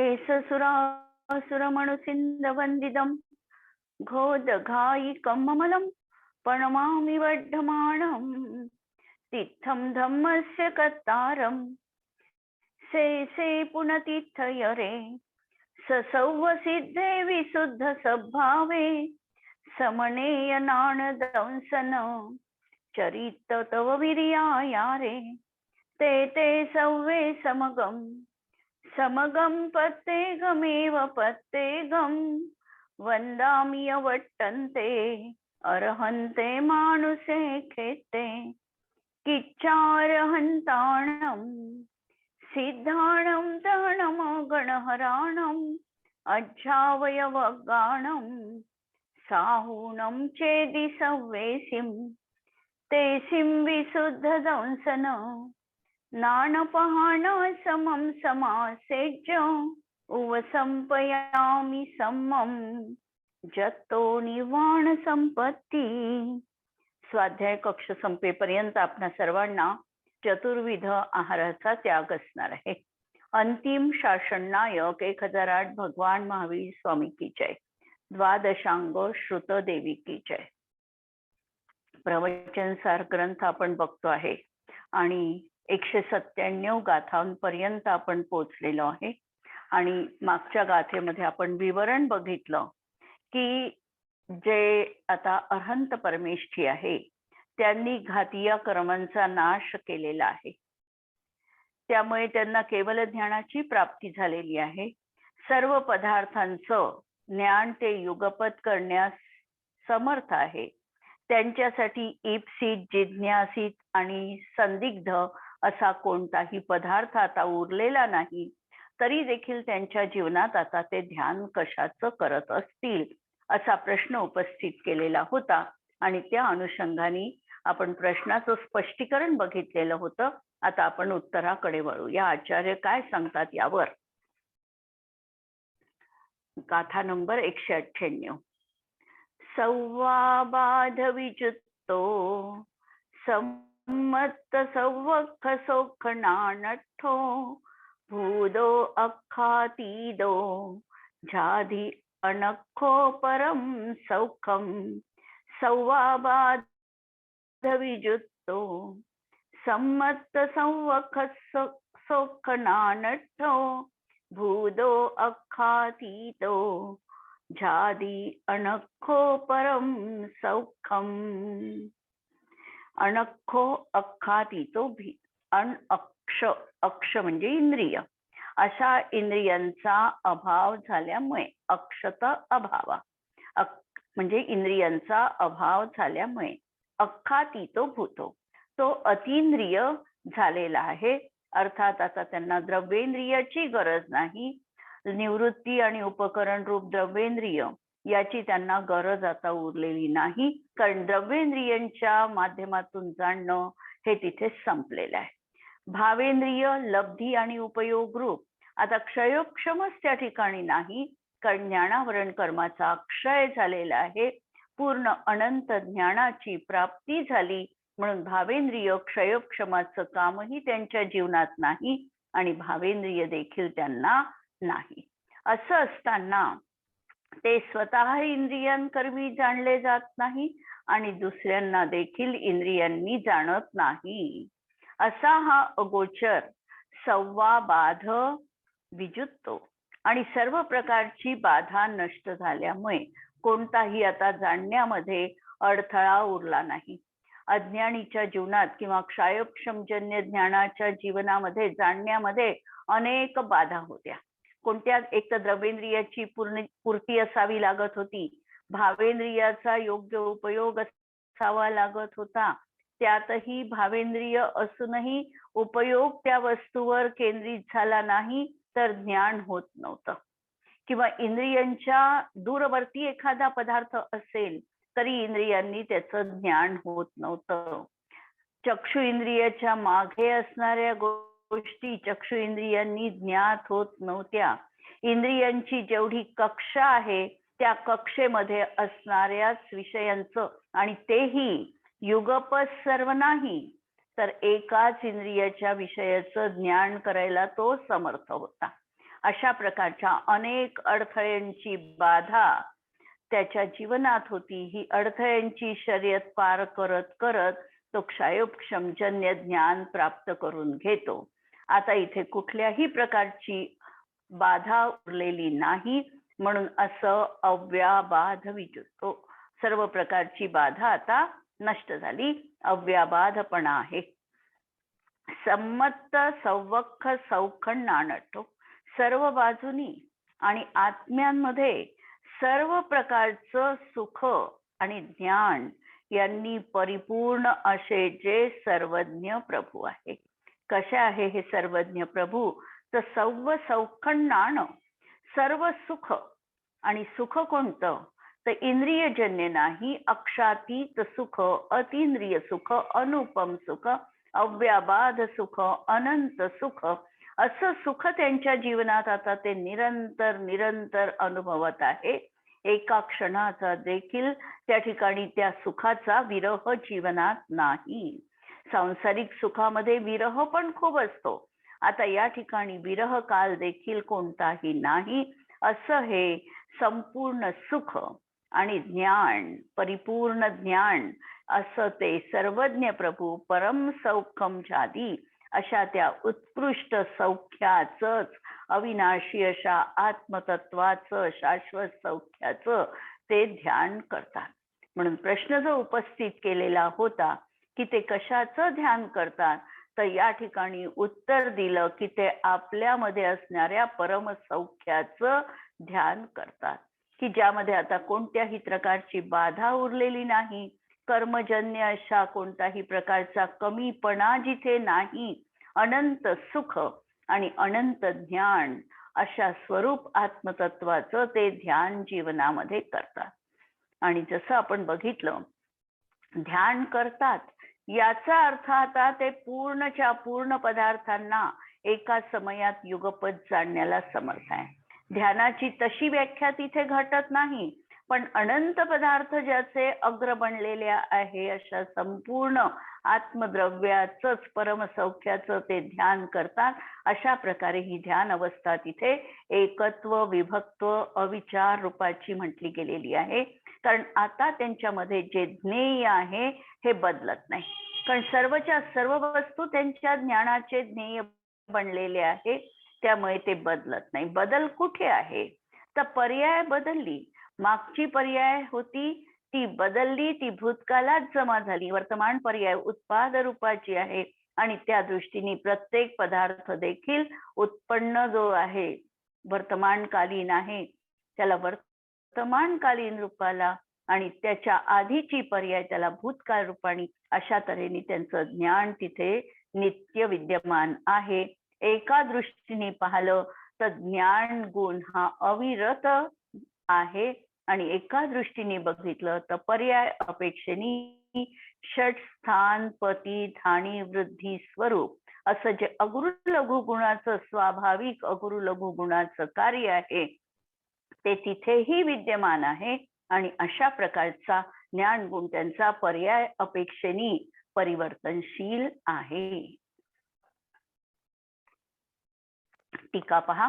शेषसुरासुरमणुसिन्धवन्दितं घोदघायिकं ममलं प्रणमामि वर्धमानं तीर्थं धम्मस्य कर्तारं शेषे पुनतीर्थयरे ससौवसिद्धे विशुद्धसद्भावे समनेय नाणदंसन चरित तव वीर्यायारे ते ते सौवे समगं पत्तेगमेव पत्तेगं वन्दामि यवट्टन्ते अर्हन्ते मानुषे खेते किच्चार्हन्ताणं सिद्धाणं तणं गणहराणम् अज्झावयवगाणं साहूनं चेदि सव्वेसिं तेसिं विशुद्धदंसन नाणपहाण समं समासेज्य उवसंपयामि समं जतो निर्वाण संपत्ती. स्वाध्याय कक्ष संपेपर्यंत आपणा सर्वांना चतुर्विध आहाराचा त्याग असणार आहे. अंतिम शासन नायक 1008 भगवान महावीर स्वामी की जय. द्वादशांग श्रुत देवी की जय. प्रवचन सार ग्रंथ आपण बघतो आहे आणि 197 गाथांपर्यंत आपण पोहोचलेलो आहे. आणि मागच्या गाथेमध्ये आपण विवरण बघितलं की जे आता अरहंत परमेष्ठी आहे त्यांनी घातीय कर्मांचा नाश केलेला आहे, त्यामुळे त्यांना केवल ज्ञानाची प्राप्ती झालेली आहे. सर्व पदार्थांचं ज्ञान ते युगपत करण्यास समर्थ आहे. त्यांच्यासाठी ईप्सित, जिज्ञासित आणि संदिग्ध असा कोणताही पदार्थ आता उरलेला नाही. तरी देखील त्यांच्या जीवनात आता ते ध्यान कशाचं करत असतील असा प्रश्न उपस्थित केलेला होता. आणि त्या अनुषंगाने आपण प्रश्नाचं स्पष्टीकरण बघितलेलं होतं. आता आपण उत्तराकडे वळू. या आचार्य काय सांगतात यावर. गाथा नंबर 198. सौवाबाध विजुत्तो सम्मत्त सौवख सौख नानठ्ठो भूदो अख्खातीदो जाधी अनखो परम सौखम. सौवाबाध विजुत्तो सम्मत्त सौवख सौख नानठ्ठो भूदो अख्खातीतो जादी अनखो परम सौखम. अनखो अख्खातीतो भी अक्ष, अक्ष म्हणजे इंद्रिय, अशा इंद्रियांचा अभाव झाल्यामुळे, अक्षत अभावा म्हणजे इंद्रियांचा अभाव झाल्यामुळे अख्खातीतो भूतो, तो अतींद्रिय झालेला आहे. अर्थात आता त्यांना द्रव्येंद्रियाची गरज नाही. निवृत्ती आणि उपकरण रूप द्रव्येंद्रिय याची त्यांना गरज आता उरलेली नाही, कारण द्रव्येंद्रियांच्या माध्यमातून जाणणं हे तिथे संपलेलं आहे. भावेंद्रिय, लब्धी आणि उपयोग रूप आता क्षयोक्षमच त्या ठिकाणी नाही, कारण ज्ञानावरण कर्माचा क्षय झालेला आहे. पूर्ण अनंत ज्ञानाची प्राप्ती झाली म्हणून भावेंद्रिय क्षयोक्षमाचं कामही त्यांच्या जीवनात नाही आणि भावेंद्रिय देखील त्यांना नाही. असं असताना ते स्वतः इंद्रियांकरवी जाणले जात नाही आणि दुसऱ्यांना देखील इंद्रियांनी जाणत नाही. असा हा अगोचर सव्वा-बाध विजुत्तो आणि सर्व प्रकारची बाधा नष्ट झाल्यामुळे कोणताही आता जाणण्यामध्ये अडथळा उरला नाही. अज्ञानीच्या जीवनात किंवा क्षयोक्षमजन्य ज्ञानाच्या जीवनामध्ये जाणण्यामध्ये अनेक बाधा होत्या. कोणत्या, एक तर द्रव्येंद्रियाची पूर्ती असावी लागत होती, भावेंद्रियाचा योग्य उपयोग असावा लागत होता, त्यातही भावेंद्रिय असूनही उपयोग त्या वस्तूवर केंद्रित झाला नाही तर ज्ञान होत नव्हतं. किंवा इंद्रियांच्या दूरवर्ती एखादा पदार्थ असेल तरी इंद्रियांनी त्याचं ज्ञान होत नव्हतं. चक्षु इंद्रियाच्या मागे असणाऱ्या गोष्टी चक्षु इंद्रियांनी ज्ञात होत नव्हत्या. इंद्रियांची जेवढी कक्षा आहे त्या कक्षेमध्ये असणाऱ्याच विषयांचं, आणि तेही युगपत सर्व नाही तर एकाच इंद्रियाच्या विषयाचं ज्ञान करायला तो समर्थ होता. अशा प्रकारच्या अनेक अडथळ्यांची बाधा त्याच्या जीवनात होती. ही अडथळ्यांची शर्यत पार करत करत तो क्षयोक्षमजन्य ज्ञान प्राप्त करून घेतो. आता इथे कुठल्याही प्रकारची बाधा उरलेली नाही, म्हणून असं अव्याबाध विचारतो. सर्व प्रकारची बाधा आता नष्ट झाली, अव्याबाधपणा आहे. संमत्त सौवख सौखंड नाणटो, सर्व बाजूनी आणि आत्म्यांमध्ये सर्व प्रकारचं सुख आणि ज्ञान यांनी परिपूर्ण असे जे सर्वज्ञ प्रभू आहे. कसे आहे हे सर्वज्ञ प्रभू? तर सौव सौखंड नाण, सर्व सुख. आणि सुख कोणतं? तर इंद्रियजन्य नाही, अक्षातीत सुख, अतींद्रिय सुख, अनुपम सुख, अव्याबाध सुख, अनंत सुख, असं सुख त्यांच्या जीवनात आता ते निरंतर निरंतर अनुभवत आहे. एका क्षणाचा देखील त्या ठिकाणी त्या सुखाचा विरह जीवनात नाही. सांसारिक सुखामध्ये विरह पण खूप असतो, आता या ठिकाणी विरह काल देखील कोणताही नाही. असं हे संपूर्ण सुख आणि ज्ञान, परिपूर्ण ज्ञान, असं ते सर्वज्ञ प्रभू परम सौख्यम जादी अशा त्या उत्कृष्ट सौख्याचंच, अविनाशी अशा आत्मतत्वाचं, शाश्वत सौख्याचं ते ध्यान करतात. म्हणून प्रश्न जो उपस्थित केलेला होता की ते कशाचं ध्यान करतात, तर या ठिकाणी उत्तर दिलं की ते आपल्यामध्ये असणाऱ्या परमसौख्याचं ध्यान करतात, की ज्यामध्ये आता कोणत्याही प्रकारची बाधा उरलेली नाही, कर्मजन्य अशा कोणताही प्रकारचा कमीपणा जिथे नाही, अनंत सुख आणि अनंत ज्ञान अशा स्वरूप आत्मतत्वाचं ते ध्यान जीवनामध्ये करतात. आणि जसं आपण बघितलं, ध्यान करतात याचा अर्थ आता ते पूर्णच्या पूर्ण पदार्थांना एका समयात युगपत जाणण्याला समर्थ आहे. ध्यानाची तशी व्याख्या तिथे घटत नाही, पण अनंत पदार्थ ज्याचे अग्र बनलेले आहे अशा संपूर्ण आत्मद्रव्याचंच परमसौख्याचं ते ध्येन करतात. अशा प्रकारे ही ध्यान अवस्था तिथे एकत्व, विभक्त्व, अविचार रूपाची म्हटली गेलेली आहे. कारण आता त्यांच्यामध्ये जे ज्ञेय आहे हे बदलत नाही, कारण सर्वच्या सर्व वस्तू त्यांच्या ज्ञानाचे ज्ञेय बनलेले आहे, त्यामुळे ते बदलत नाही. बदल कुठे आहे? तर पर्याय बदलली. मागची पर्याय होती ती बदलली, ती भूतकाळात जमा झाली. वर्तमान पर्याय उत्पाद रूपाची आहे आणि त्या दृष्टीने प्रत्येक पदार्थ देखील उत्पन्न जो आहे वर्तमानकालीन आहे, त्याला वर्तमानकालीन रूपाला आणि त्याच्या आधीची पर्याय त्याला भूतकाळ रूपाने, अशा तऱ्हेने त्यांचं ज्ञान तिथे नित्य विद्यमान आहे. एका दृष्टीने पाहिलं तर ज्ञान गुण हा अविरत आहे आणि एका दृष्टीने बघितलं तर पर्याय अपेक्षेने षट स्थान पती धाणी वृद्धी स्वरूप असं जे अगुरु लघु गुणाचं स्वाभाविक अगुरु लघु गुणाचं कार्य आहे ते तिथेही विद्यमान आहे. आणि अशा प्रकारचा ज्ञान गुण त्यांचा पर्याय अपेक्षेने परिवर्तनशील आहे. टीका पहा.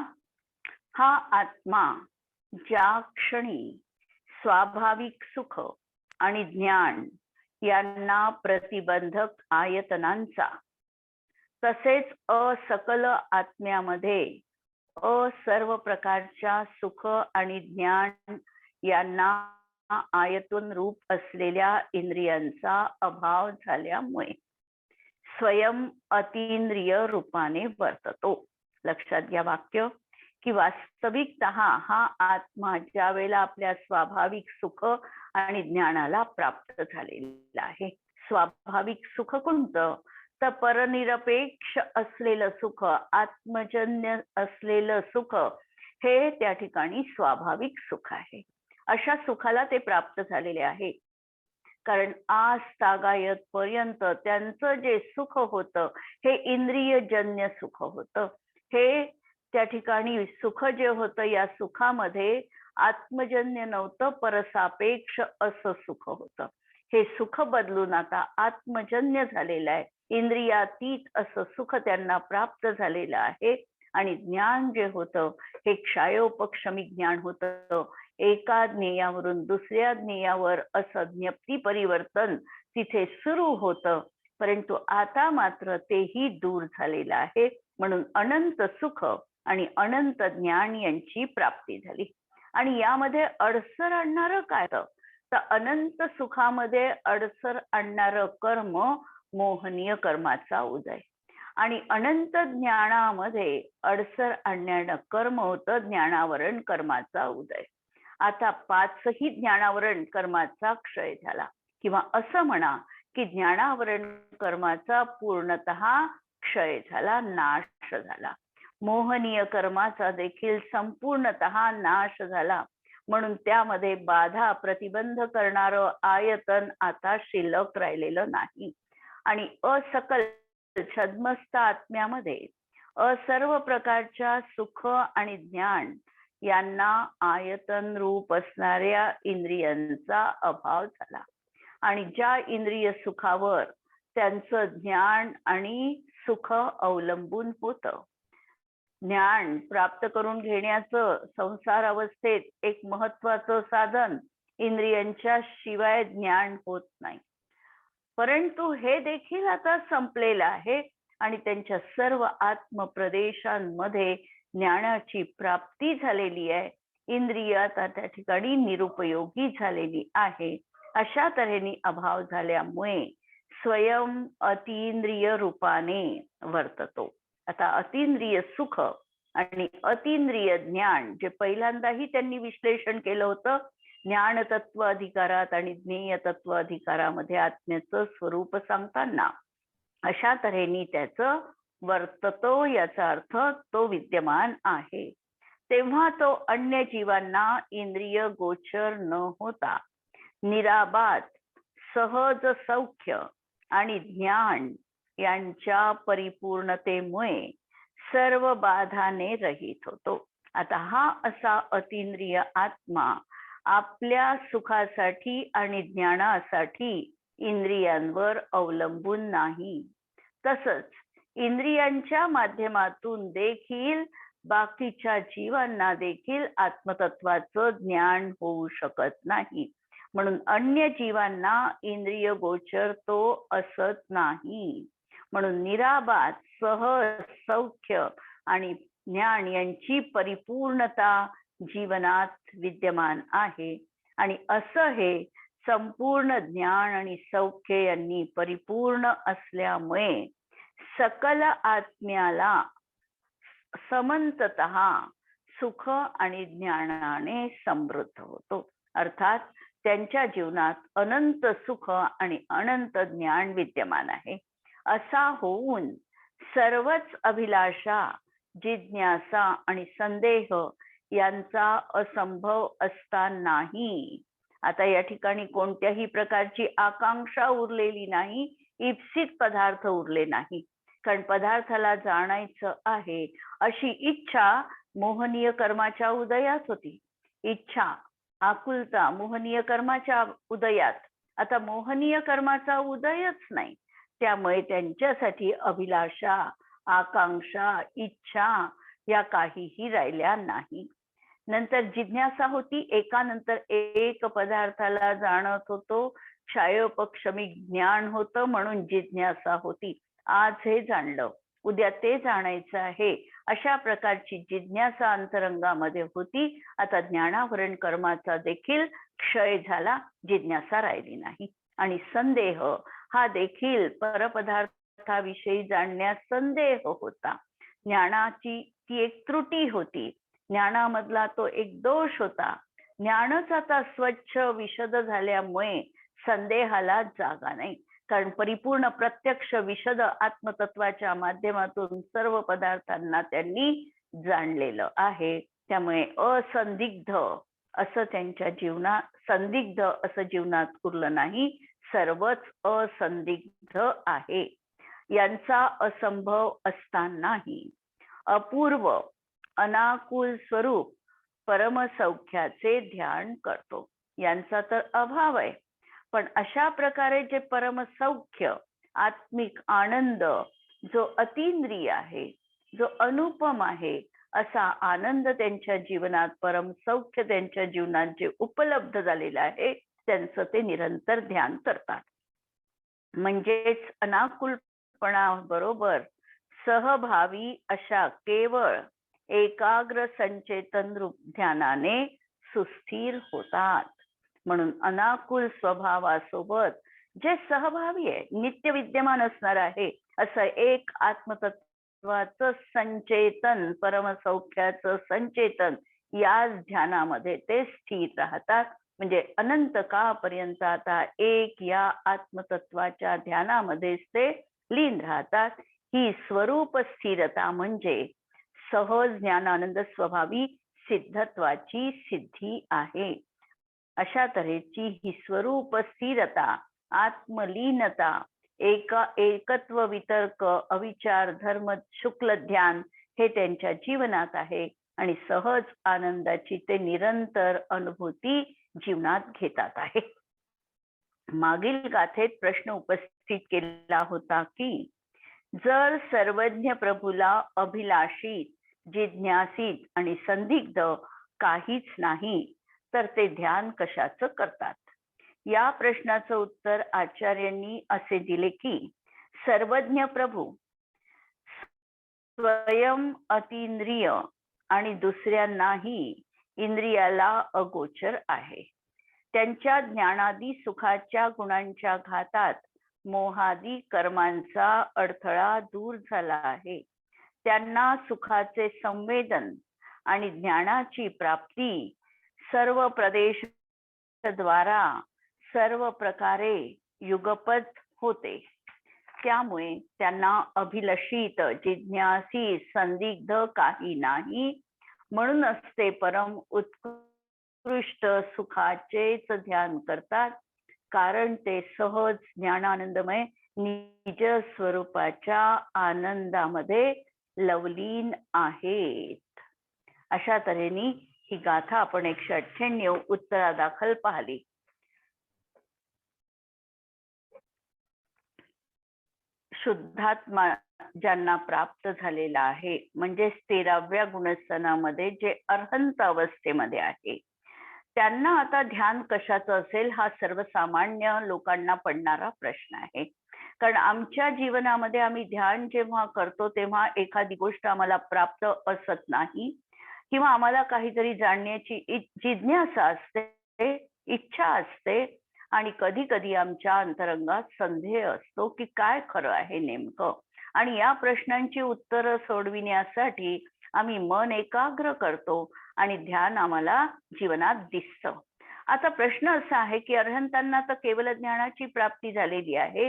हा आत्मा ज्या क्षणी स्वाभाविक सुख आणि ज्ञान यांना प्रतिबंधक आयतनांचा तसेच असकल आत्म्यामध्ये सर्व प्रकारच्या सुख आणि ज्ञान यांना आयतन रूप असलेल्या इंद्रियांचा अभाव झाल्यामुळे स्वयं अतींद्रिय रूपाने वर्ततो. लक्षात घ्या वाक्य की वास्तविकतः हा आत्मा ज्या वेळेला आपल्या स्वाभाविक सुख आणि ज्ञानाला प्राप्त झालेला आहे. स्वाभाविक सुख कोणतं? तर परनिरपेक्ष असलेलं सुख, आत्मजन्य असलेलं सुख हे त्या ठिकाणी स्वाभाविक सुख आहे. अशा सुखाला ते प्राप्त झालेले आहे. कारण आज तागायत पर्यंत त्यांचं जे सुख होतं हे इंद्रियजन्य सुख होतं. हे त्या ठिकाणी सुख जे होतं या सुखामध्ये आत्मजन्य नव्हतं, परसापेक्ष असं सुख होतं. हे सुख बदलून आता आत्मजन्य झालेलं आहे, इंद्रियातीत असं सुख त्यांना प्राप्त झालेलं आहे. आणि ज्ञान जे होतं हे क्षयोपक्षमी ज्ञान होतं. एका ज्ञेयावरून दुसऱ्या ज्ञेयावर असं ज्ञप्ती परिवर्तन तिथे सुरू होतं, परंतु आता मात्र तेही दूर झालेलं आहे. म्हणून अनंत सुख आणि अनंत ज्ञान यांची प्राप्ती झाली. आणि यामध्ये अडसर आणणारं काय तर अनंत सुखामध्ये अडसर आणणारं कर्म मोहनीय कर्माचा उदय, आणि अनंत ज्ञानामध्ये अडसर आणणारं कर्म होतं ज्ञानावरण कर्माचा उदय. आता पाचही ज्ञानावरण कर्माचा क्षय झाला, किंवा असं म्हणा की ज्ञानावरण कर्माचा पूर्णतः क्षय झाला, नाश झाला. मोहनीय कर्माचा देखील संपूर्णतः नाश झाला. म्हणून त्यामध्ये बाधा प्रतिबंध करणारं आयतन आता शिल्लक राहिलेलं नाही. आणि असकल छद्मस्त आत्म्यामध्ये सर्व प्रकारच्या सुख आणि ज्ञान यांना आयतन रूप असणाऱ्या इंद्रियांचा अभाव झाला. आणि ज्या इंद्रिय सुखावर त्यांचं ज्ञान आणि सुख अवलंबून होतं, ज्ञान प्राप्त करून घेण्याचं संसार अवस्थेत एक महत्वाचं साधन इंद्रियांच्या शिवाय ज्ञान होत नाही. परंतु हे देखील आता संपलेलं आहे आणि त्यांच्या सर्व आत्मप्रदेशांमध्ये ज्ञानाची प्राप्ती झालेली आहे. इंद्रिय आता त्या ठिकाणी निरुपयोगी झालेली आहे. अशा तऱ्हेने अभाव झाल्यामुळे स्वयं अतींद्रिय रूपाने वर्ततो. आता अतींद्रिय सुख आणि अतींद्रिय ज्ञान जे पहिल्यांदाही त्यांनी विश्लेषण केलं होतं, ज्ञान तत्व अधिकारात आणि ज्ञेय तत्व अधिकारामध्ये आत्म्याचं स्वरूप सांगताना अशा तऱ्हेने त्याचं वर्ततो, याचा अर्थ तो विद्यमान आहे. तेव्हा तो अन्य जीवांना इंद्रिय गोचर न होता निराबाध सहज सौख्य आणि ज्ञान यांच्या परिपूर्णतेमुळे सर्व बाधाने रहित होतो. आता हा असा अतींद्रिय आत्मा आपल्या सुखासाठी आणि ज्ञानासाठी इंद्रियांवर अवलंबून नाही. तसंच इंद्रियांच्या माध्यमातून देखील बाकीच्या जीवांना देखील आत्मतत्वाचं ज्ञान होऊ शकत नाही. म्हणून अन्य जीवांना इंद्रिय गोचर तो असत नाही. म्हणून निराबाध सहज सौख्य आणि ज्ञान यांची परिपूर्णता जीवनात विद्यमान आहे. आणि असं हे संपूर्ण ज्ञान आणि सौख्य यांनी परिपूर्ण असल्यामुळे सकल आत्म्याला समंततः सुख आणि ज्ञानाने समृद्ध होतो. अर्थात त्यांच्या जीवनात अनंत सुख आणि अनंत ज्ञान विद्यमान आहे. असा होऊन सर्वच अभिलाषा, जिज्ञासा आणि संदेह यांचा असंभव असतानाही आता या ठिकाणी कोणत्याही प्रकारची आकांक्षा उरलेली नाही, इप्सित पदार्थ उरले नाही. कारण पदार्थाला जाणायचं आहे अशी इच्छा मोहनीय कर्माच्या उदयात होती. इच्छा, आकुलता मोहनीय कर्माच्या उदयात, आता मोहनीय कर्माचा उदयच नाही. त्यामुळे त्यांच्यासाठी अभिलाषा, आकांक्षा, इच्छा या काहीही राहिल्या नाही. नंतर जिज्ञासा होती, एकानंतर एक पदार्थाला जाणत होतो. क्षयोपक्षमी ज्ञान होतं म्हणून जिज्ञासा होती. आज हे जाणलं, उद्या ते जाणायचं आहे, अशा प्रकारची जिज्ञासा अंतरंगामध्ये होती. आता ज्ञानावरण कर्माचा देखील क्षय झाला, जिज्ञासा राहिली नाही. आणि संदेह हा देखील परपदार्थाविषयी जाणण्यास संदेह होता. ज्ञानाची ती एक त्रुटी होती, ज्ञानामधला तो एक दोष होता. ज्ञानच आता स्वच्छ विशद झाल्यामुळे संदेहाला जागा नाही. कारण परिपूर्ण प्रत्यक्ष विशद आत्मतत्वाच्या माध्यमातून सर्व पदार्थांना त्यांनी जाणलेलं आहे. त्यामुळे असंदिग्ध असं त्यांच्या जीवनात, संदिग्ध असं जीवनात उरलं नाही, सर्वच असंदिग्ध आहे. यांचा असंभव असतानाही अपूर्व अनाकुल स्वरूप परमसौख्याचे ध्यान करतो. यांचा तर अभाव आहे, पण अशा प्रकारे जे परमसौख्य, आत्मिक आनंद जो अतींद्रिय आहे, जो अनुपम आहे असा आनंद त्यांच्या जीवनात, परम सौख्य त्यांच्या जीवनात जे उपलब्ध झालेलं आहे त्यांचं ते निरंतर ध्यान करतात. म्हणजेच अनाकुलपणा बरोबर सहभावी अशा केवळ एकाग्र संचेतन रूप ध्यानाने सुस्थिर होतात. म्हणून अनाकुल स्वभावासोबत जे सहभावी आहे, नित्य विद्यमान असणार आहे असं एक आत्मतत्वाचं संचेतन, परमसौख्याचं संचेतन, या ध्यानामध्ये ते स्थिर राहतात. म्हणजे अनंत काळपर्यंत आता एक या आत्मतत्वाच्या ध्यानामध्येच ते लीन राहतात. ही स्वरूप स्थिरता म्हणजे सहज ज्ञानानंद स्वभावी सिद्धत्वाची सिद्धी आहे. अशा तऱ्हेची ही स्वरूप स्थिरता, आत्मलीनता, एकत्व, वितर्क, अविचार, धर्म, शुक्ल ध्यान हे त्यांच्या जीवनात आहे आणि सहज आनंदाची ते निरंतर अनुभूती जीवनात घेतात आहे. मागील गाथेत प्रश्न उपस्थित केला होता की जर सर्वज्ञ प्रभूला अभिलाषित, जिज्ञासित आणि संदिग्ध काहीच नाही तर ते ध्यान कशाचं करतात? या प्रश्नाचं उत्तर आचार्यांनी असे दिले की सर्वज्ञ प्रभू स्वयं अतींद्रिय आणि दुसऱ्यांनाही इंद्रियाला अगोचर आहे. त्यांच्या ज्ञानादी सुखाच्या गुणांच्या घातात मोहादी कर्मांचा अडथळा दूर झाला आहे. त्यांना सुखाचे संवेदन आणि ज्ञानाची प्राप्ती सर्व प्रदेश द्वारा सर्व प्रकारे युगपत होते. त्यामुळे त्यांना अभिलषित, जिज्ञासी, संदिग्ध काही नाही. म्हणूनच ते परम उत्कृष्ट सुखाचेच ध्यान करतात, कारण ते सहज ज्ञानानंदमय निज स्वरूपाच्या आनंदामध्ये लवलीन आहेत. अशा तऱ्हेने ही गाथा आपण 198 उत्तरादाखल पाहिली. शुद्धात्मा ज्यांना प्राप्त झालेला आहे, म्हणजे 13व्या गुणस्थानामध्ये जे अर्हंत अवस्थेमध्ये आहे, त्यांना आता ध्यान कशाचं असेल हा सर्वसामान्य लोकांना पडणारा प्रश्न आहे. कारण आमच्या जीवनामध्ये आम्ही ध्यान जेव्हा करतो तेव्हा एखादी गोष्ट आम्हाला प्राप्त असत नाही किंवा आम्हाला काहीतरी जाणण्याची जिज्ञासा असते, इच्छा असते आणि कधी कधी आमच्या अंतरंगात संदेह असतो की काय खरं आहे नेमकं. आणि या प्रश्नांची उत्तरं सोडविण्यासाठी आम्ही मन एकाग्र करतो आणि ध्यान आम्हाला जीवनात दिसतं. आता प्रश्न असा आहे की अर्हंतांना तर केवळ ज्ञानाची प्राप्ती झालेली आहे,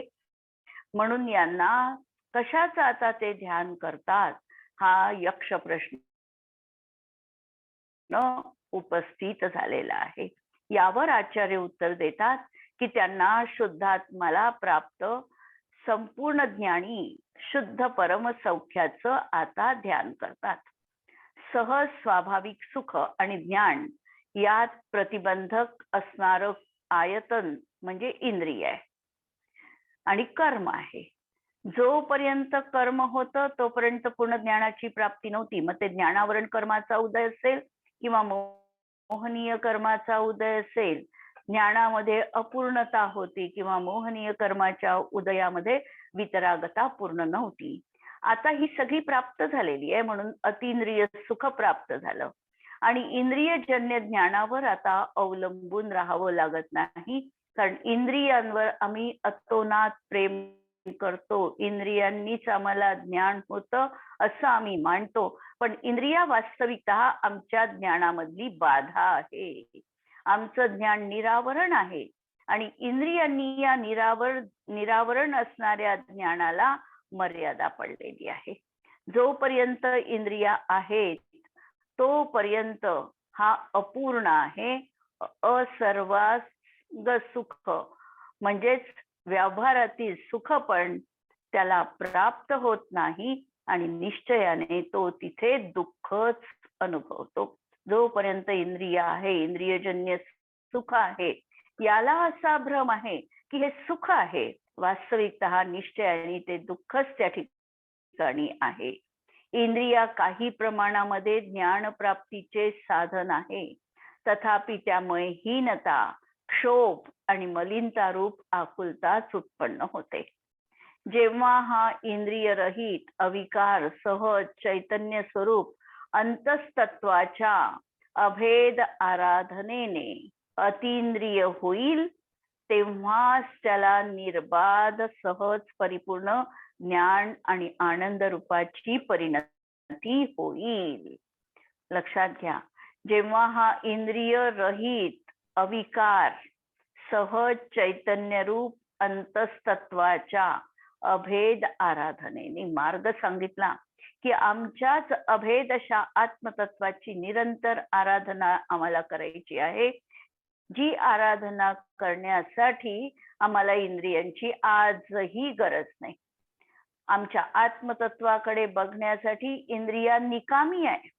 म्हणून यांना कशाचं आता ते ध्यान करतात हा यक्ष प्रश्न उपस्थित झालेला आहे. यावर आचार्य उत्तर देतात की त्यांना शुद्धात्म्याला प्राप्त संपूर्ण ज्ञानी शुद्ध परम सौख्याचं आता ध्यान करतात. सहज स्वाभाविक सुख आणि ज्ञान यात प्रतिबंधक असणारं आयतन म्हणजे इंद्रिय आहे आणि कर्म आहे. जोपर्यंत कर्म होतं तोपर्यंत पूर्ण ज्ञानाची प्राप्ती नव्हती. मग ते ज्ञानावरण कर्माचा उदय असेल किंवा मोहनीय कर्माचा उदय असेल, ज्ञानामध्ये अपूर्णता होती किंवा मोहनीय कर्माच्या उदयामध्ये वितरागता पूर्ण नव्हती. आता ही सगळी प्राप्त झालेली आहे, म्हणून अतिंद्रिय सुख प्राप्त झालं आणि इंद्रियजन्य ज्ञानावर आता अवलंबून राहावं लागत नाही. कारण इंद्रियांवर आम्ही अतोनात प्रेम करतो, इंद्रियांनीच आम्हाला ज्ञान होतं असं आम्ही मानतो, पण इंद्रिया वास्तविकतः आमच्या ज्ञानामधली बाधा आहे. आमचं ज्ञान निरावरण आहे आणि इंद्रियांनी या निरावरण असणाऱ्या ज्ञानाला मर्यादा पडलेली आहे. जोपर्यंत इंद्रिया आहेत तोपर्यंत हा अपूर्ण आहे, असर्वांग सुख म्हणजेच व्यवहारातील सुख पण त्याला प्राप्त होत नाही आणि निश्चयाने तो तिथे दुःखच अनुभवतो. जोपर्यंत इंद्रिय आहे, इंद्रियजन्य सुख आहे, याला असा भ्रम आहे की हे सुख आहे, वास्तविकतः निश्चयाने ते दुःखच त्या ठिकाणी आहे. इंद्रिया काही प्रमाणामध्ये ज्ञानप्राप्तीचे साधन आहे, तथापि त्यामुळे हीनता, क्षोभ आणि मलिनता रूप आकुलताच उत्पन्न होते. जेव्हा हा इंद्रिय रहित अविकार सहज चैतन्य स्वरूप अंतस्तत्वाच्या अभेद आराधनेने अतींद्रिय होईल, तेव्हाच त्याला निर्बाध सहज परिपूर्ण ज्ञान आणि आनंद रूपाची परिणती होईल. लक्षात घ्या, जेव्हा हा इंद्रिय रहित अविकार सहज चैतन्य रूप अंतस्तत्वाच्या अभेद आराधनेने मार्ग सांगितला की आमच्याच अभेद अशा आत्मतत्वाची निरंतर आराधना आम्हाला करायची आहे, जी आराधना करण्यासाठी आम्हाला इंद्रियांची आजही गरज नाही. आमच्या आत्मतत्वाकडे बघण्यासाठी इंद्रिया निकामी आहे.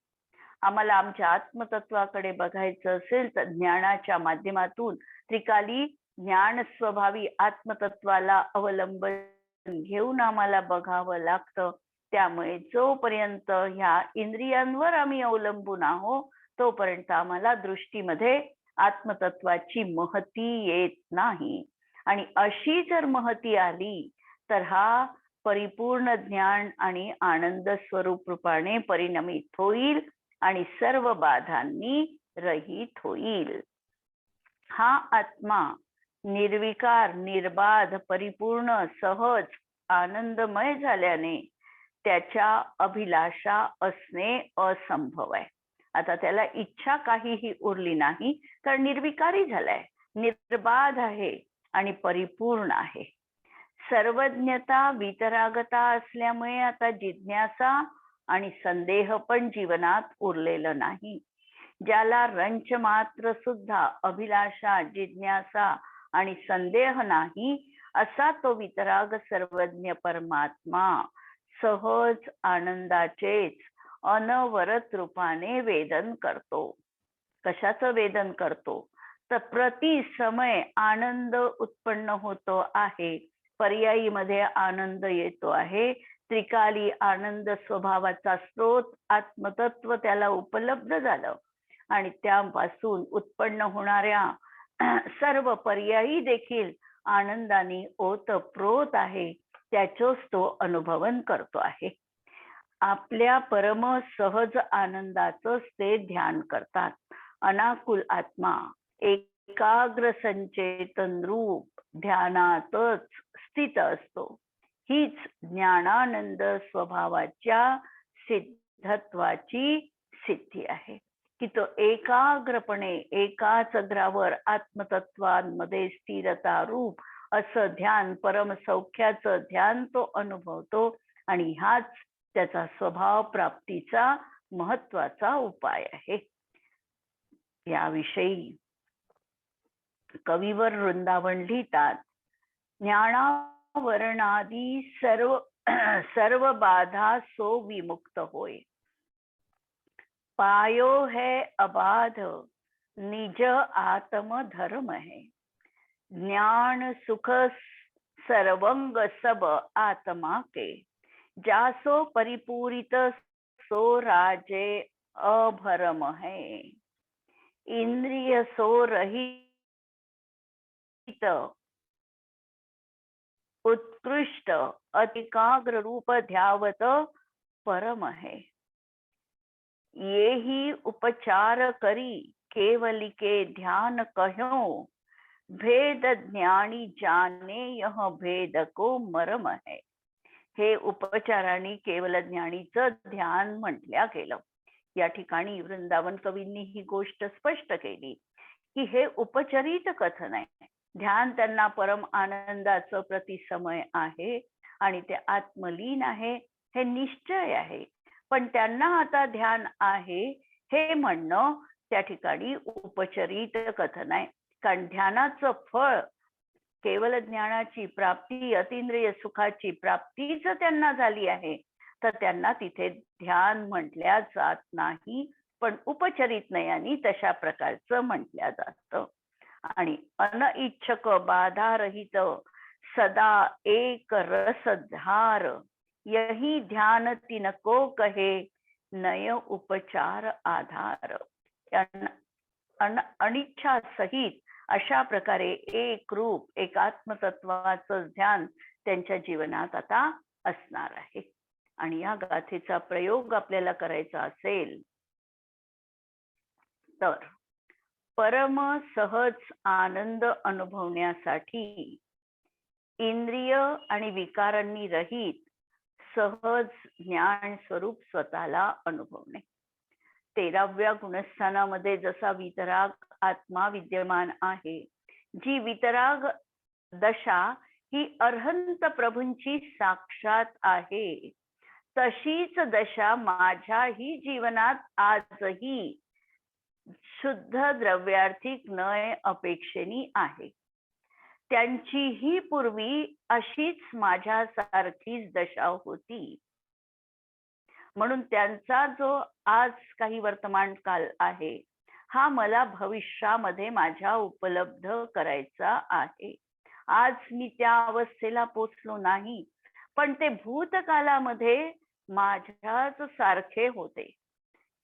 आम्हाला आमच्या आत्मतत्वाकडे बघायचं असेल तर ज्ञानाच्या माध्यमातून त्रिकाली ज्ञान स्वभावी आत्मतत्वाला अवलंबन घेऊन आम्हाला बघावं लागतं. त्यामुळे जोपर्यंत ह्या इंद्रियांवर आम्ही अवलंबून आहोत तोपर्यंत आम्हाला दृष्टीमध्ये आत्मतत्वाची महती येत नाही. आणि अशी जर महती आली तर हा परिपूर्ण ज्ञान आणि आनंद स्वरूप रूपाने परिणमित होईल आणि सर्व बाधांनी रहित होईल. हा आत्मा निर्विकार, निर्बाध, परिपूर्ण, सहज, आनंदमय झाल्याने त्याच्या अभिलाषा असणे असंभव आहे. आता त्याला इच्छा काहीही उरली नाही, कारण निर्विकारी झालाय, निर्बाध आहे आणि परिपूर्ण आहे. सर्वज्ञता, वितरागता असल्यामुळे आता जिज्ञासा आणि संदेह पण जीवनात उरलेलं नाही. ज्याला रंच मात्र सुद्धा अभिलाषा, जिज्ञासा आणि संदेह नाही, असा तो वितराग सर्वज्ञ परमात्मा सहज आनंदाचेच अनवरत रूपाने वेदन करतो. कशाचं वेदन करतो? तर प्रति समय आनंद उत्पन्न होतो आहे, पर्यायी मध्ये आनंद येतो आहे, त्रिकाली आनंद स्वभावाचा स्रोत आत्मतत्व त्याला उपलब्ध झालं आणि त्यापासून उत्पन्न होणाऱ्या सर्व पर्यायी देखील आनंदाने ओतप्रोत आहे, त्याचोच तो अनुभवन करतो आहे. आपल्या परम सहज आनंदाचंच ते ध्यान करतात. अनाकुल आत्मा एकाग्र संचेतन रूप ध्यानातच स्थित असतो. हीच ज्ञानानंद स्वभावाच्या सिद्धत्वाची सिद्धी आहे की तो एकाग्रपणे एकाच अग्रावर आत्मतत्वांमध्ये स्थिरता रूप असं ध्यान, परम सौख्याचं ध्यान तो अनुभवतो आणि हाच त्याचा स्वभाव प्राप्तीचा महत्वाचा उपाय आहे. याविषयी कविवर वृंदावन लिहितात, ज्ञानावरणादी सर्व बाधा सो विमुक्त होय, पायो है अबाध निज आत्म धर्म है, ज्ञान सुख सर्वंग सब आत्मा के, जासो परिपूरित सो राजे अभरम है, इंद्रिय सो रहित उत्कृष्ट अतिकाग्र रूप ध्यावत परम है, ये ही उपचार करी केवल के ध्यान कहो, भेद ज्ञानी जाने यह भेद को मरम है. हे उपचाराने केवल ज्ञानीचं ध्यान म्हटल्या गेलं. या ठिकाणी वृंदावन कवींनी ही गोष्ट स्पष्ट केली की हे उपचरित कथन आहे. ध्यान त्यांना परम आनंदाचं प्रतिसमय आहे आणि ते आत्मलीन आहे हे निश्चय आहे, पण त्यांना आता ध्यान आहे हे म्हणणं त्या ठिकाणी उपचरित कथन आहे. कारण ध्यानाचं फळ केवल ज्ञानाची प्राप्ती, अतींद्रिय सुखाची प्राप्तीच त्यांना झाली आहे, तर त्यांना तिथे ध्यान म्हटल्या जात नाही, पण उपचरित नयानी तशा प्रकारचं म्हटल्या जातं. आणि अनइच्छक बाधारहित सदा एक रसधार यही ध्यान तिनको कहे, नय उपचार आधार. अनिच्छा सहित अशा प्रकारे एक रूप एकात्मतत्वाचं ध्यान त्यांच्या जीवनात आता असणार आहे. आणि या गाथेचा प्रयोग आपल्याला करायचा असेल तर परम सहज आनंद अनुभवण्यासाठी इंद्रिय आणि विकारांनी रहित सहज ज्ञान स्वरूप स्वतःला अनुभवणे. 13व्या गुणस्थानामध्ये जसा वितराग आत्मा विद्यमान आहे, जी वितराग दशा ही अरहंत प्रभूंची साक्षात आहे, तशीच दशा माझ्याही जीवनात आजही शुद्ध द्रव्यार्थिक नय अपेक्षेनी आहे. त्यांचीही पूर्वी अशीच माझ्यासारखीच दशा होती. म्हणून त्यांचा जो आज काही वर्तमान काल आहे, हा मला भविष्यामध्ये माझ्या उपलब्ध करायचा आहे. आज मी त्या अवस्थेला पोचलो नाही, पण ते भूतकालामध्ये माझ्याच सारखे होते.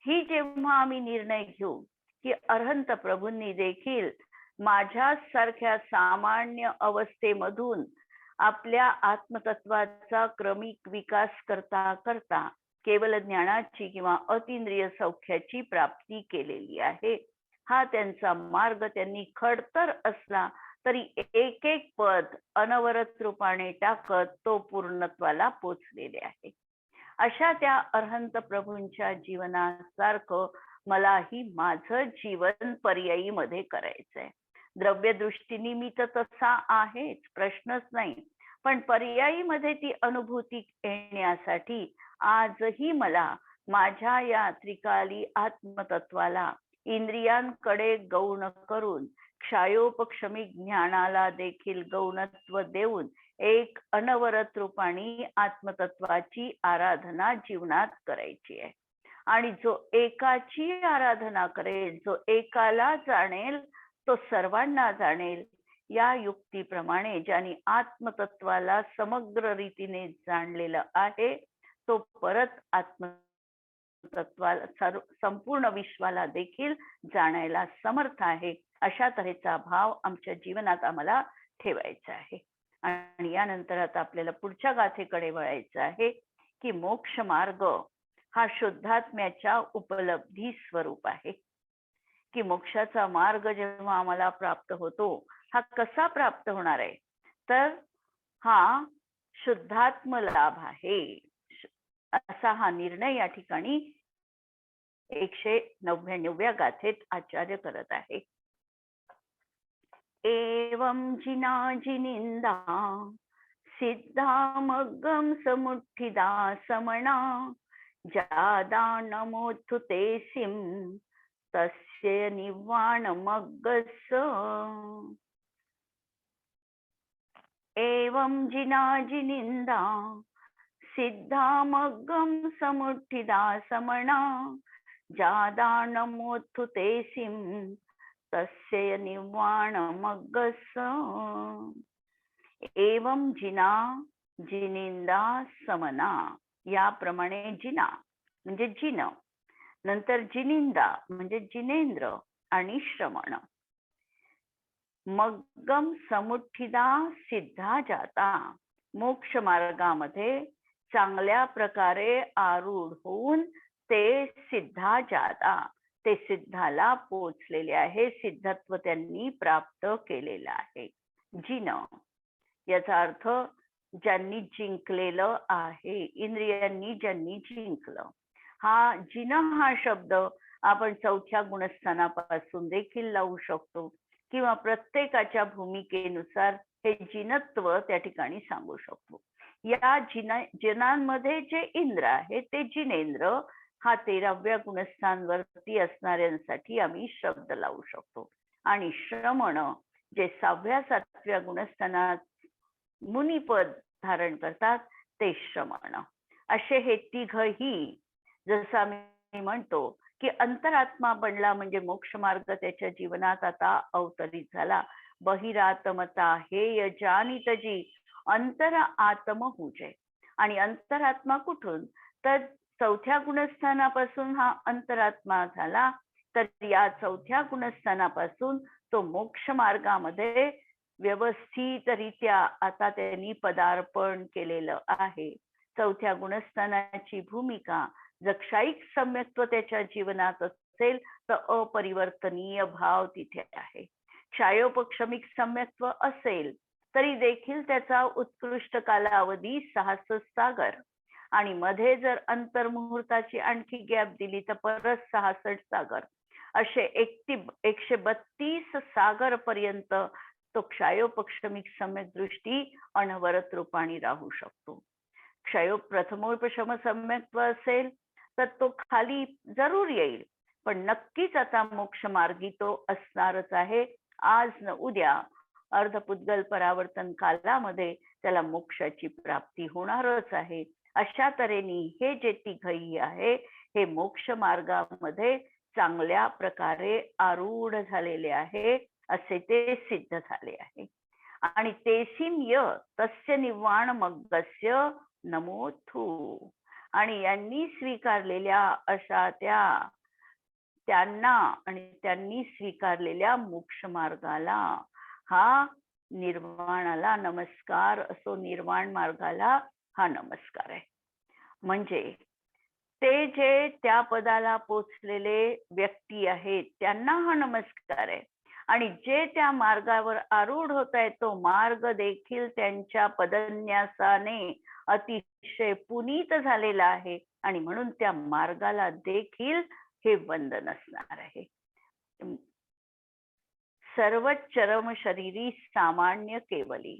ही जेव्हा आम्ही निर्णय घेऊ की अरहंत प्रभूंनी देखील माझ्यासारख्या सामान्य अवस्थेमधून आपल्या आत्मतत्वाचा क्रमिक विकास करता करता केवल ज्ञानाची किंवा अतिंद्रिय सौख्याची प्राप्ती केलेली आहे. हा त्यांचा मार्ग त्यांनी खडतर असला तरी एक एक पद अनवरत रूपाने टाकत तो पूर्णत्वाला पोचलेले आहे. अशा त्या अरहंत प्रभूंच्या जीवनासारखं मलाही माझं जीवन पर्यायी मध्ये करायचंय. द्रव्य दृष्टीने मी तर तसा आहेच, प्रश्नच नाही, पण पर्यायी मध्ये ती अनुभूती येण्यासाठी आजही मला माझ्या या त्रिकाली आत्मतत्वाला इंद्रियांकडे गौण करून क्षायोपक्षमी ज्ञानाला देखील गौणत्व देऊन एक अनवरत रूपाने आत्मतत्वाची आराधना जीवनात करायची आहे. आणि जो एकाची आराधना करेल, जो एकाला जाणेल, तो सर्वांना जाणेल. या युक्तीप्रमाणे ज्यांनी आत्मतत्वाला समग्र रीतीने जाणलेलं आहे, तो परत आत्मतत्वाला संपूर्ण विश्वाला देखील जाणायला समर्थ आहे. अशा तऱ्हेचा भाव आमच्या जीवनात आम्हाला ठेवायचा आहे. आणि यानंतर आता आपल्याला पुढच्या गाथेकडे वळायचं आहे की मोक्ष मार्ग हा शुद्धात्म्याच्या उपलब्धी स्वरूप आहे. की मोक्षाचा मार्ग जेव्हा आम्हाला प्राप्त होतो, हा कसा प्राप्त होणार आहे, तर हा शुद्धात्म लाभ आहे असा हा निर्णय या ठिकाणी 199व्या गाथेत आचार्य करत आहे. एवं जिनाजिनिंदा सिद्धामग्गम समुत्थिदा समणा जादानमोत्थुते सिं तस्य निवाणमग्गस्स. एवं जिनाजिनिंदा सिद्धामग्गम समुत्थिदा समणा जादानमोत्थुते सिं तस्य निवाणमग्गस्स. एवं जिना जिनिंदा समना, याप्रमाणे जिना म्हणजे जिन, नंतर जिनिंदा म्हणजे जिनेंद्र आणि श्रमण. मग्गम समुत्थिदा सिद्धा जाता, मोक्ष मार्गामध्ये चांगल्या प्रकारे आरूढ होऊन ते सिद्धा जाता, ते सिद्धाला पोचलेले आहे, सिद्धत्व त्यांनी प्राप्त केलेलं आहे. जिन याचा अर्थ ज्यांनी जिंकलेलं आहे, इंद्रियांनी ज्यांनी जिंकलं. हा जिन हा शब्द आपण 4थ्या गुणस्थानापासून देखील लावू शकतो किंवा प्रत्येकाच्या भूमिकेनुसार हे जिनत्व त्या ठिकाणी सांगू शकतो. या जिनांमध्ये जे इंद्र आहे ते जिनेंद्र, हा 13व्या गुणस्थानवरती असणाऱ्यांसाठी आम्ही शब्द लावू शकतो. आणि श्रमण जे 6व्या 7व्या गुणस्थानात मुनिपद धारण करतात ते श्रमण. असे हे तिघही, जसं आम्ही म्हणतो की अंतरात्मा बनला म्हणजे मोक्ष मार्ग त्याच्या जीवनात आता अवतरित झाला. बहिरात्मता हे यजानित जी अंतर आत्म हुजे. आणि अंतरात्मा कुठून? तर चौथ्या गुणस्थानापासून हा अंतरात्मा झाला. तर या चौथ्या गुणस्थानापासून तो मोक्ष मार्गामध्ये व्यवस्थितरित्या आता त्यांनी पदार्पण केलेलं आहे. चौथ्या गुणस्थानाची भूमिका, जर क्षयिक सम्यक्त्व त्याच्या जीवनात असेल तर अपरिवर्तनीय भाव तिथे आहे. क्षयोपक्षमिक सम्यक्त्व असेल तरी देखील त्याचा उत्कृष्ट कालावधी 66 सागर, आणि मध्ये जर अंतर्मुहूर्ताची आणखी गॅप दिली तर परत 66 सागर, असे 132 सागर पर्यंत तो क्षयोपक्षमिक सम्यक दृष्टी अनवरत रूपाने राहू शकतो. प्रथमोपशम सम्यक्त्व असेल तर तो खाली जरूर येईल, पण नक्कीच आता मोक्ष मार्गी तो असणारच आहे. आज न उद्या अर्धपुद्गल परावर्तन कालामध्ये त्याला मोक्षाची प्राप्ती होणारच आहे. अशा तऱ्हेने हे जे तिघही आहे हे मोक्ष मार्गामध्ये चांगल्या प्रकारे आरूढ झालेले आहे, असे ते सिद्ध झाले आहे. आणि तेसीम य तस्य निवाण मग्गस्य नमोथू, आणि यांनी स्वीकारलेल्या अशा त्यांनी स्वीकारलेल्या मोक्ष मार्गाला हा निर्वाणाला नमस्कार असो. निर्वाण मार्गाला हा नमस्कार आहे. म्हणजे ते जे त्या पदाला पोचलेले व्यक्ती आहेत त्यांना हा नमस्कार आहे, आणि जे त्या मार्गावर आरूढ होत आहे तो मार्ग देखील त्यांच्या पदन्यासाने अतिशय पुनीत झालेला आहे, आणि म्हणून त्या मार्गाला देखील हे वंदन असणार आहे. सर्व चरम शरीरी सामान्य केवली,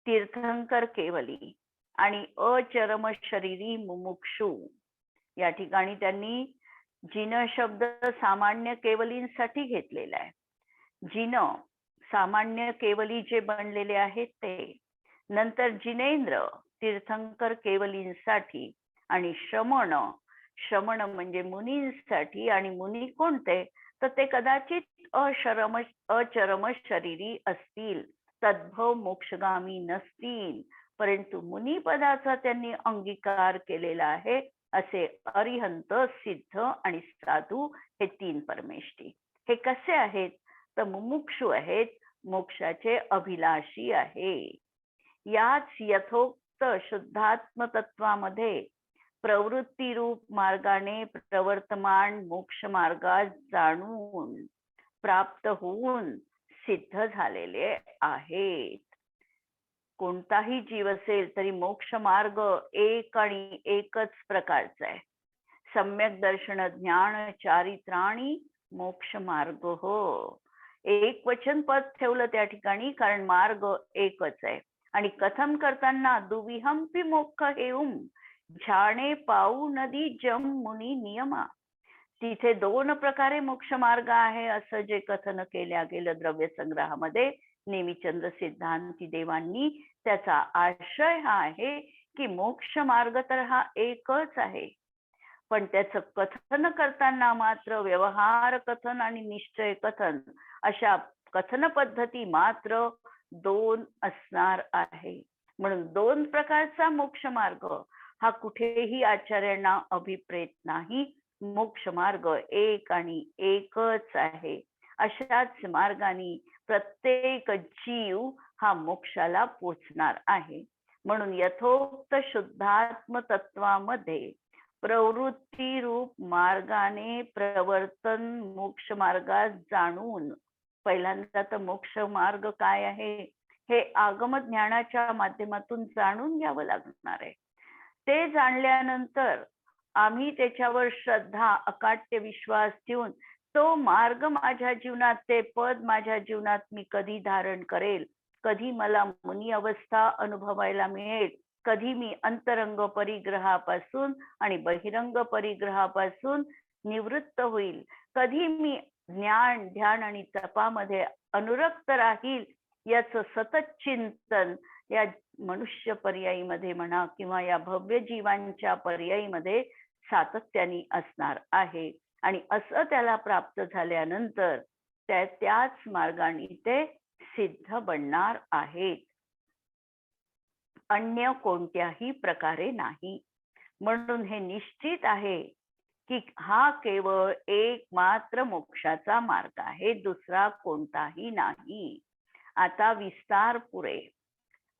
तीर्थंकर केवली आणि अचरम शरीरी मुमुक्षू, या ठिकाणी त्यांनी जिन शब्द सामान्य केवलींसाठी घेतलेला आहे. जिन सामान्य केवली जे बनलेले आहेत ते, नंतर जिनेंद्र तीर्थंकर केवलींसाठी, आणि श्रमण म्हणजे मुनींसाठी. आणि मुनी कोणते? तर ते कदाचित अचरम शरीरी असतील, तद्भव मोक्षगामी नसतील, परंतु मुनिपदाचा त्यांनी अंगीकार केलेला आहे, असे अरिहंत, सिद्ध आणि साधू हे 3 परमेष्ठी. हे कसे आहेत? तर मुमुक्षु आहेत, मोक्षाचे अभिलाषी आहे. याच यथोक्त शुद्धात्म तत्वामध्ये प्रवृत्ती रूप मार्गाने प्रवर्तमान मोक्ष मार्गात जाणून प्राप्त होऊन सिद्ध झालेले आहेत. कोणताही जीव असेल तरी मोक्ष मार्ग एक आणि एकच प्रकारचा आहे. सम्यक दर्शन ज्ञान चारित्राणी मोक्ष मार्ग हो. एक वचन पद ठेवलं त्या ठिकाणी, कारण मार्ग एकच आहे. आणि कथम करताना दुविहंपी मोक्ष हेऊम झाणे पाऊ नदी जम मुनी नियमा. तिथे 2 प्रकारे मोक्ष मार्ग आहे असं जे कथन केल्या गेलं द्रव्य संग्रहामध्ये नेमिचंद्र सिद्धांती देवांनी, त्याचा आशय हा आहे की मोक्ष मार्ग तर हा एकच आहे, पण त्याचं कथन करताना मात्र व्यवहार कथन आणि निश्चय कथन अशा कथन पद्धती मात्र 2 असणार आहे. म्हणून 2 प्रकारचा मोक्ष मार्ग हा कुठेही आचार्यांना अभिप्रेत नाही. मोक्ष मार्ग एक आणि एकच आहे. अशाच मार्गाने प्रत्येक जीव हा मोक्षाला पोचणार आहे. म्हणून यथोक्त शुद्धात्म तत्वामध्ये प्रवृत्ती रूप मार्गाने प्रवर्तन मोक्ष मार्गात जाणून, पहिल्यांदा तर मोक्ष मार्ग काय आहे हे आगम ज्ञानाच्या माध्यमातून जाणून घ्यावं लागणार आहे. ते जाणल्यानंतर आम्ही त्याच्यावर श्रद्धा, अकाट्य विश्वास ठेवून तो मार्ग माझ्या जीवनात, ते पद माझ्या जीवनात मी कधी धारण करेल, कधी मला मुनी अवस्था अनुभवायला मिळेल, कधी मी अंतरंग परिग्रहापासून आणि बहिरंग परिग्रहापासून निवृत्त होईल, कधी मी ज्ञान, ध्यान आणि तपामध्ये अनुरक्त राहील, याचं सतत चिंतन या मनुष्य पर्यायीमध्ये म्हणा किंवा या भव्य जीवांच्या पर्यायीमध्ये सातत्याने असणार आहे. आणि असं त्याला प्राप्त झाल्यानंतर त्याच मार्गाने ते सिद्ध बनणार आहेत. अन्य कोणत्याही प्रकारे नाही. म्हणून हे निश्चित आहे की हा केवळ एक मात्र मोक्षाचा मार्ग आहे, दुसरा कोणताही नाही. आता विस्तार पुरे.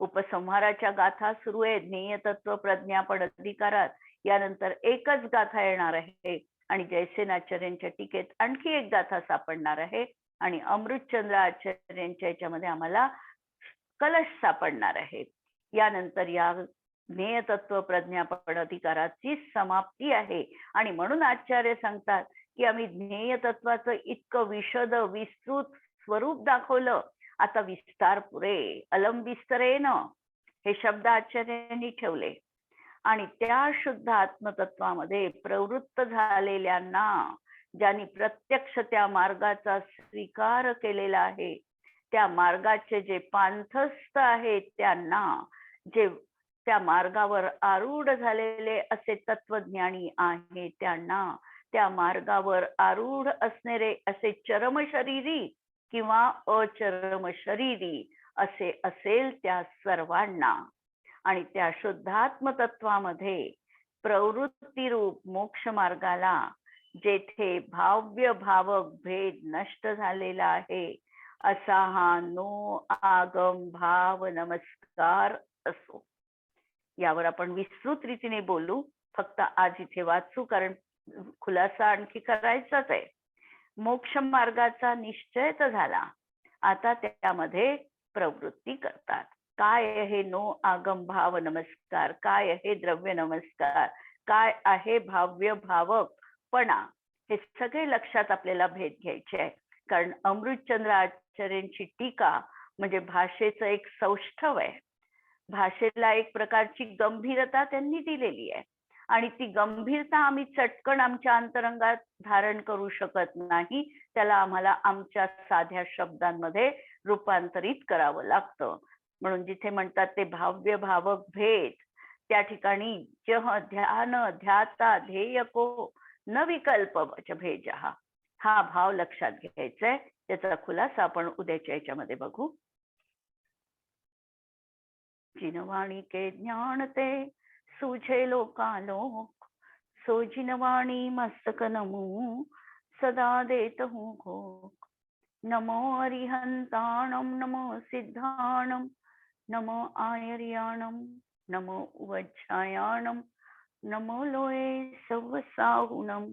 उपसंहाराच्या गाथा सुरू आहे. ज्ञेय तत्व प्रज्ञापड अधिकारात यानंतर एकच गाथा येणार आहे आणि जयसेनाचार्यांच्या टीकेत आणखी एक गाथा सापडणार आहे आणि अमृतचंद्र आचार्यांच्या याच्यामध्ये आम्हाला कलश सापडणार आहे. यानंतर या ज्ञेय तत्व प्रज्ञापड अधिकाराची समाप्ती आहे आणि म्हणून आचार्य सांगतात की आम्ही ज्ञेय तत्वाचं इतकं विशद विस्तृत स्वरूप दाखवलं, आता विस्तार पुरे. अलम विस्तरेन हे शब्द आचार्यांनी ठेवले आणि त्या शुद्ध आत्मतत्वामध्ये प्रवृत्त झालेल्यांना, ज्यांनी प्रत्यक्ष त्या मार्गाचा स्वीकार केलेला आहे, त्या मार्गाचे जे पांथस्थ आहेत त्यांना, जे त्या मार्गावर आरूढ झालेले असे तत्वज्ञानी आहेत त्यांना, त्या मार्गावर आरूढ असणारे असे चरमशरीरी किंवा अचरमशरीरी असे असेल त्या सर्वांना आणि त्या शुद्धात्म तत्वामध्ये प्रवृत्तीरूप मोक्ष मार्गाला जेथे भाव्य भावक भेद नष्ट झालेला आहे असा हा नो आगम भाव नमस्कार असो. यावर आपण विस्तृत रीतीने बोलू, फक्त आज इथे वाचू कारण खुलासा आणखी करायचाच आहे. मोक्ष मार्गाचा निश्चय तर झाला, आता त्यामध्ये प्रवृत्ती करतात. काय आहे नो आगम भाव नमस्कार, काय आहे द्रव्य नमस्कार, काय आहे भाव्य भावकपणा, हे सगळे लक्षात आपल्याला भेद घ्यायचे आहे. कारण अमृतचंद्र आचार्यांची टीका म्हणजे भाषेचं एक सौष्ठव आहे. भाषेला एक प्रकारची गंभीरता त्यांनी दिलेली आहे आणि ती गंभीरता आम्ही चटकन आमच्या अंतरंगात धारण करू शकत नाही. त्याला आम्हाला आमच्या साध्या शब्दांमध्ये रूपांतरित करावं लागतं. म्हणून जिथे म्हणतात ते भाव्य भावक भेद, त्या ठिकाणी जह ध्यान ध्याता ध्येयको न विकल्प भेजहा, हा भाव लक्षात घ्यायचा आहे. त्याचा खुलासा आपण उद्याच्या याच्यामध्ये बघू. जिनवाणी के ज्ञान ते सूझे लोकालोक, सो जिनवाणी मस्तक नमो सदा देत हूँ घोक. नमो अरिहंताणम नमो सिद्धाणम नमो आयर्याणम नमो उवज्झायाणम नमो लोये सवसाहुणम